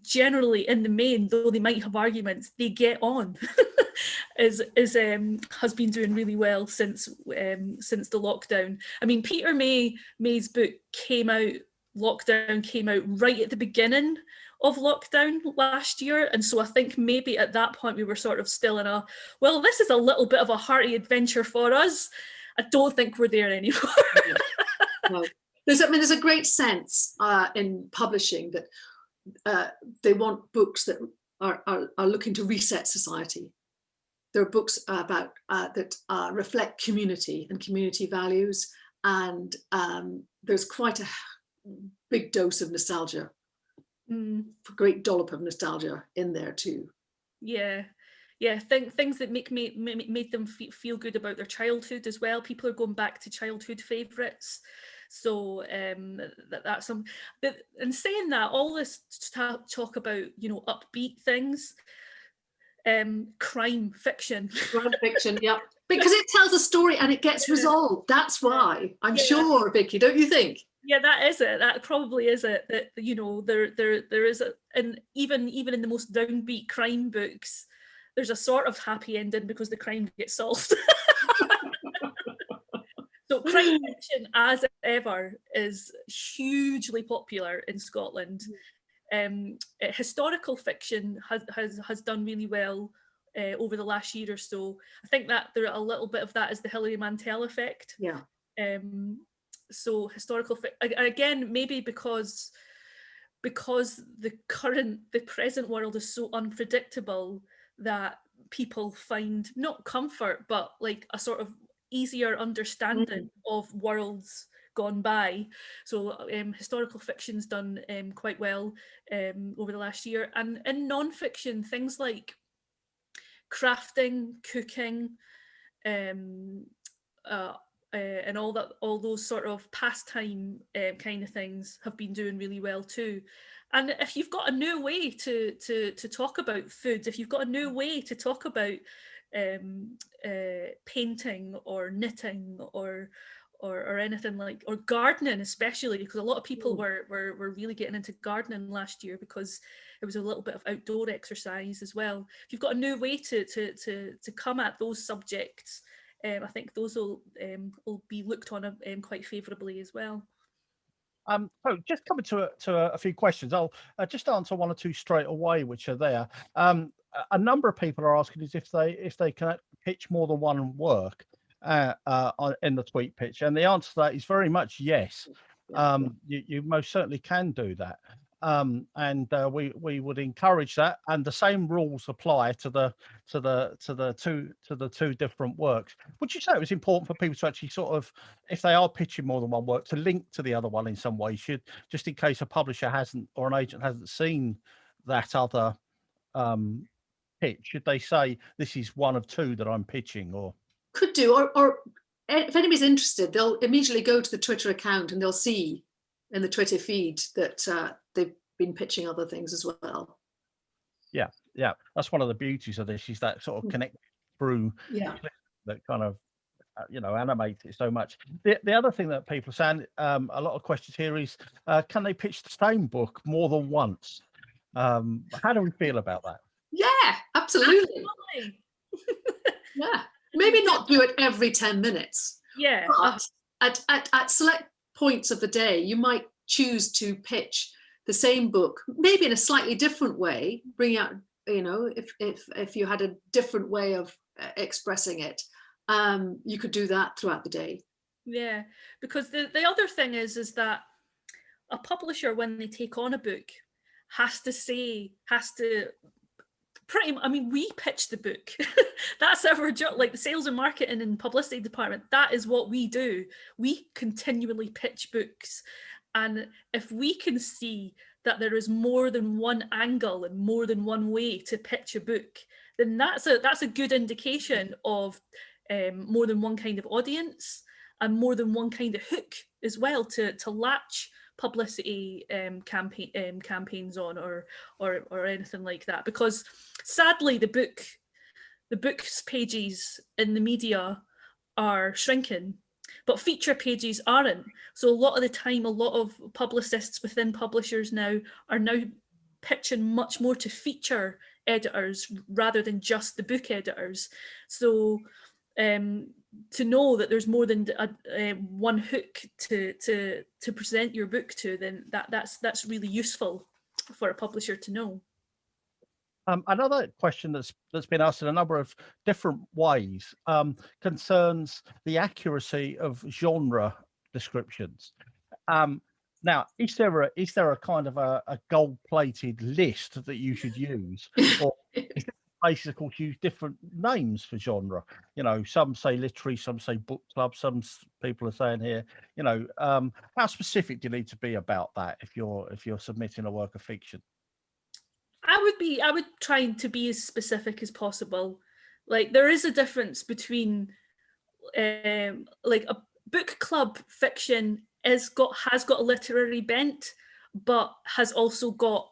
generally, in the main, though they might have arguments, they get on, has been doing really well since the lockdown. I mean, Peter May's book Lockdown came out right at the beginning of lockdown last year, and so I think maybe at that point we were sort of still in this is a little bit of a hearty adventure for us. I don't think we're there anymore. No. There's a great sense in publishing that they want books that are looking to reset society. There are books about that reflect community and community values, and there's quite a big dose of nostalgia. A great dollop of nostalgia in there too. Yeah, things that made them feel good about their childhood as well. People are going back to childhood favourites. So that's some. And saying that, all this talk about upbeat things, crime fiction, yeah, because it tells a story and it gets resolved. That's why I'm sure, Vicky, don't you think? Yeah, that is it. That probably is it. That there is and even in the most downbeat crime books, there's a sort of happy ending because the crime gets solved. So crime fiction, as ever, is hugely popular in Scotland. Historical fiction has done really well over the last year or so. I think that there a little bit of that is the Hilary Mantel effect. Yeah. So historical again, maybe because the present world is so unpredictable that people find not comfort but like a sort of easier understanding of worlds gone by. So historical fiction's done quite well over the last year, and in non-fiction, things like crafting, cooking, and all those sort of pastime kind of things have been doing really well too. And if you've got a new way to talk about food, if you've got a new way to talk about painting or knitting or or anything like, or gardening especially, because a lot of people were really getting into gardening last year because it was a little bit of outdoor exercise as well. If you've got a new way to come at those subjects, I think those will be looked on quite favourably as well. So just coming to a few questions, I'll just answer one or two straight away, which are there. A number of people are asking is if they can pitch more than one work in the tweet pitch, and the answer to that is very much yes. You most certainly can do that, and we would encourage that, and the same rules apply to the two different works. Would you say it was important for people to actually sort of, if they are pitching more than one work, to link to the other one in some way, just in case a publisher hasn't or an agent hasn't seen that other pitch? Should they say this is one of two that I'm pitching? Or could do, or if anybody's interested, they'll immediately go to the Twitter account and they'll see in the Twitter feed that they've been pitching other things as well. Yeah, that's one of the beauties of this, is that sort of connect through that kind of animates it so much. The other thing that people are saying, a lot of questions here is, can they pitch the same book more than once? How do we feel about that? Yeah, absolutely. Yeah, maybe not do it every 10 minutes. Yeah, but at select points of the day, you might choose to pitch the same book, maybe in a slightly different way. Bring out, if you had a different way of expressing it, you could do that throughout the day. Yeah, because the other thing is that a publisher, when they take on a book, has to we pitch the book. That's our job, like the sales and marketing and publicity department. That is what we do. We continually pitch books. And if we can see that there is more than one angle and more than one way to pitch a book, then that's a good indication of more than one kind of audience and more than one kind of hook as well to latch publicity campaigns on or anything like that. Because sadly, the book's pages in the media are shrinking, but feature pages aren't. So a lot of the time, a lot of publicists within publishers now are pitching much more to feature editors rather than just the book editors. So to know that there's more than one hook to present your book to, then that's really useful for a publisher to know. Another question that's been asked in a number of different ways concerns the accuracy of genre descriptions. Now, is there a kind of a gold-plated list that you should use, or is it basically use different names for genre? Some say literary, some say book club, some people are saying here. How specific do you need to be about that if you're submitting a work of fiction? I would try to be as specific as possible. Like, there is a difference between like a book club fiction has got a literary bent, but has also got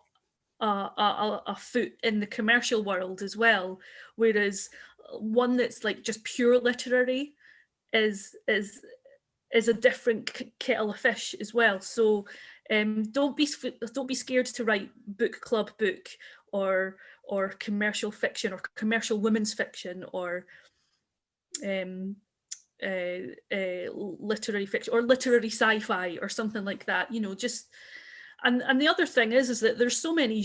a foot in the commercial world as well. Whereas one that's like just pure literary is a different kettle of fish as well. So don't be scared to write book club book or commercial fiction or commercial women's fiction or literary fiction or literary sci-fi or something like that. And the other thing is that there's so many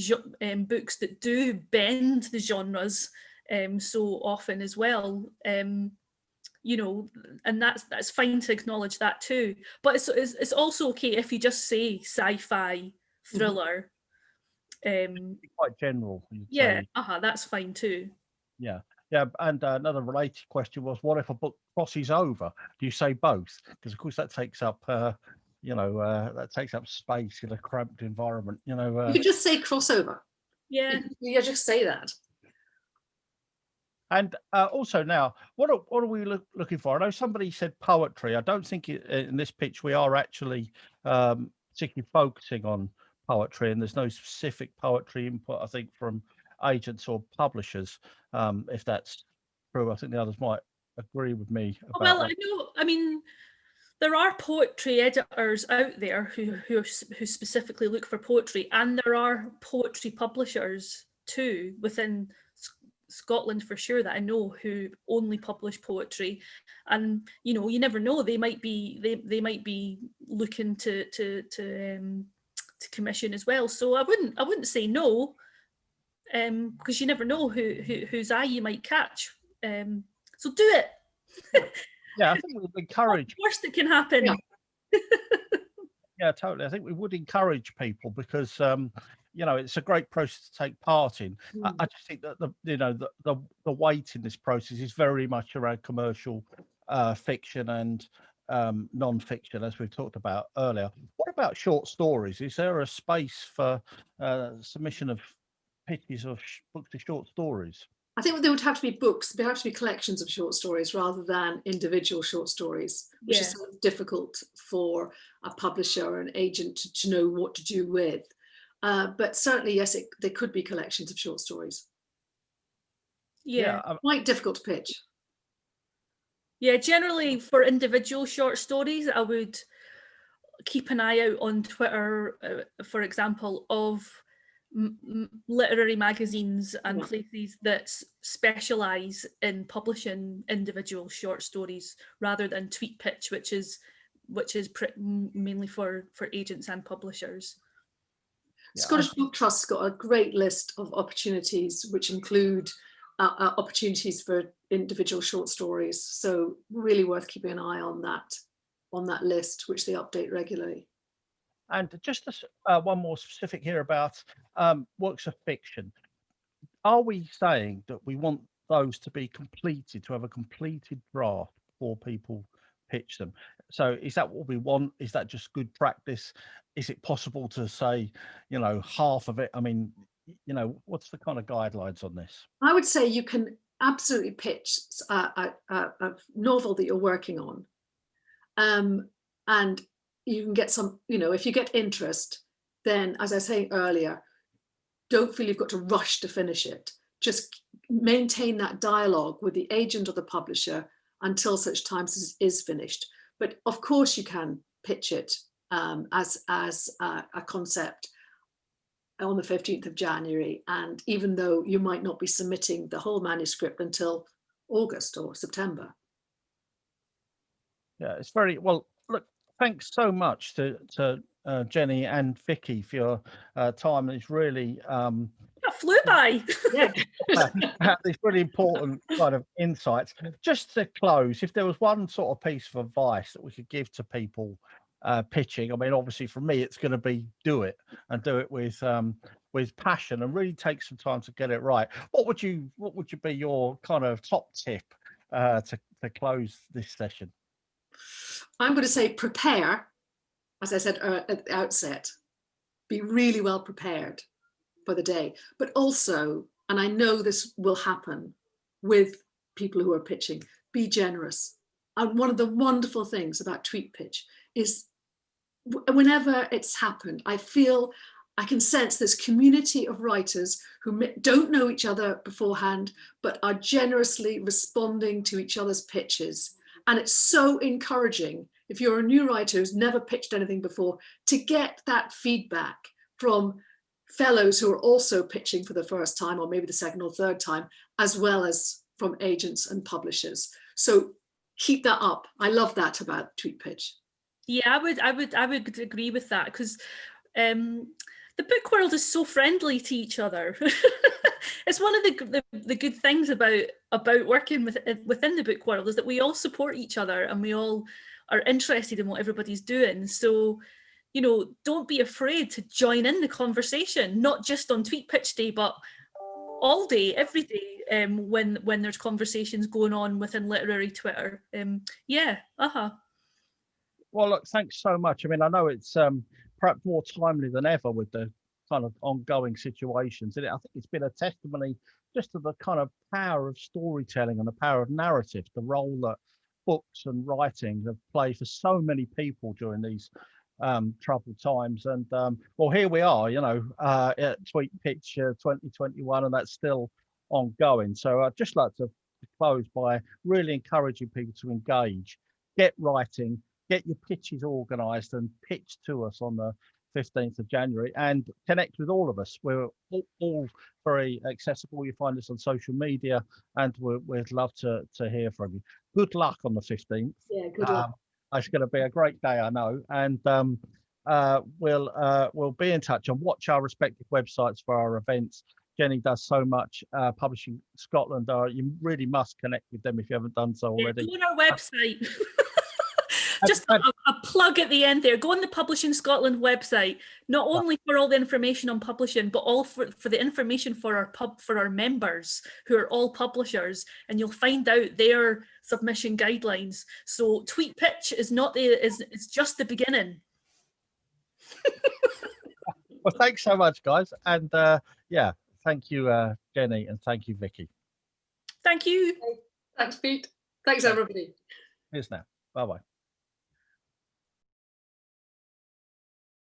books that do bend the genres so often as well. And that's fine to acknowledge that too. But it's also okay if you just say sci-fi, thriller. Quite general. Yeah, that's fine too. Yeah. And another related question was, what if a book crosses over? Do you say both? Because of course that takes up space in a cramped environment. You could just say crossover. Yeah. You just say that. And also now, what are we looking for? I know somebody said poetry. I don't think in this pitch we are actually particularly focusing on poetry, and there's no specific poetry input, I think, from agents or publishers. If that's true, I think the others might agree with me about that. I know. I mean, there are poetry editors out there who specifically look for poetry, and there are poetry publishers too within Scotland for sure that I know who only publish poetry, and you know, you never know, they might be looking to commission as well. So I wouldn't say no, because you never know whose eye you might catch. So do it. Yeah, I think we'd encourage. Worst that can happen. Yeah. Yeah, totally. I think we would encourage people because you know, it's a great process to take part in. I just think that the weight in this process is very much around commercial fiction and non-fiction, as we've talked about earlier. What about short stories? Is there a space for submission of pitches of books of short stories? I think there would have to be books. There have to be collections of short stories rather than individual short stories, which is sort of difficult for a publisher or an agent to know what to do with. But certainly, yes, there could be collections of short stories. Yeah. Quite difficult to pitch. Yeah, generally for individual short stories, I would keep an eye out on Twitter, for example, of literary magazines and places that specialise in publishing individual short stories rather than Tweet Pitch, which is mainly for agents and publishers. Yeah. Scottish Book Trust's got a great list of opportunities, which include opportunities for individual short stories. So really worth keeping an eye on that list, which they update regularly. And just one more specific here about works of fiction. Are we saying that we want those to be completed, to have a completed draft before people pitch them? So is that what we want? Is that just good practice? Is it possible to say, you know, half of it? I mean, you know, what's the kind of guidelines on this? I would say you can absolutely pitch a novel that you're working on. And you can get some, you know, if you get interest, then as I was saying earlier, don't feel you've got to rush to finish it. Just maintain that dialogue with the agent or the publisher until such time as it is finished. But of course you can pitch it as a concept on the 15th of January. And even though you might not be submitting the whole manuscript until August or September. Yeah, it's very well. Look, thanks so much to Jenny and Vikki for your time. It's really that flew by. Yeah. These really important kind of insights. Just to close, if there was one sort of piece of advice that we could give to people pitching, I mean, obviously for me, it's going to be do it with passion and really take some time to get it right. What would you be your kind of top tip to close this session? I'm going to say prepare, as I said at the outset, be really well prepared for the day, but also, and I know this will happen with people who are pitching, be generous. And one of the wonderful things about Tweet Pitch is whenever it's happened, I feel I can sense this community of writers who don't know each other beforehand, but are generously responding to each other's pitches. And it's so encouraging if you're a new writer who's never pitched anything before to get that feedback from fellows who are also pitching for the first time or maybe the second or third time, as well as from agents and publishers. So keep that up. I love that about Tweet Pitch. Yeah, I would agree with that, because the book world is so friendly to each other. It's one of the good things about working within the book world is that we all support each other and we all are interested in what everybody's doing. So, you know, don't be afraid to join in the conversation, not just on Tweet Pitch Day, but all day, every day, when there's conversations going on within literary Twitter. Well, look, thanks so much. I mean, I know it's perhaps more timely than ever with the kind of ongoing situations. And I think it's been a testimony just to the kind of power of storytelling and the power of narrative, the role that books and writing have played for so many people during these troubled times. And well, here we are, you know, at Tweet Pitch 2021, and that's still ongoing. So I'd just like to close by really encouraging people to engage, get writing, get your pitches organised and pitch to us on the 15th of January and connect with all of us. We're all very accessible. You find us on social media, and we'd love to hear from you. Good luck on the 15th. Yeah, good luck. It's going to be a great day, I know, and we'll be in touch and watch our respective websites for our events. Jenny does so much Publishing Scotland. You really must connect with them if you haven't done so already. Go on our website. Just a plug at the end there. Go on the Publishing Scotland website, not only for all the information on publishing, but all for the information for our members who are all publishers, and you'll find out their submission guidelines. So Tweet Pitch is it's just the beginning. Well, thanks so much, guys, and yeah, thank you, Jenny, and thank you, Vicky. Thank you. Thanks, Pete. Thanks, everybody. Here's now. Bye bye.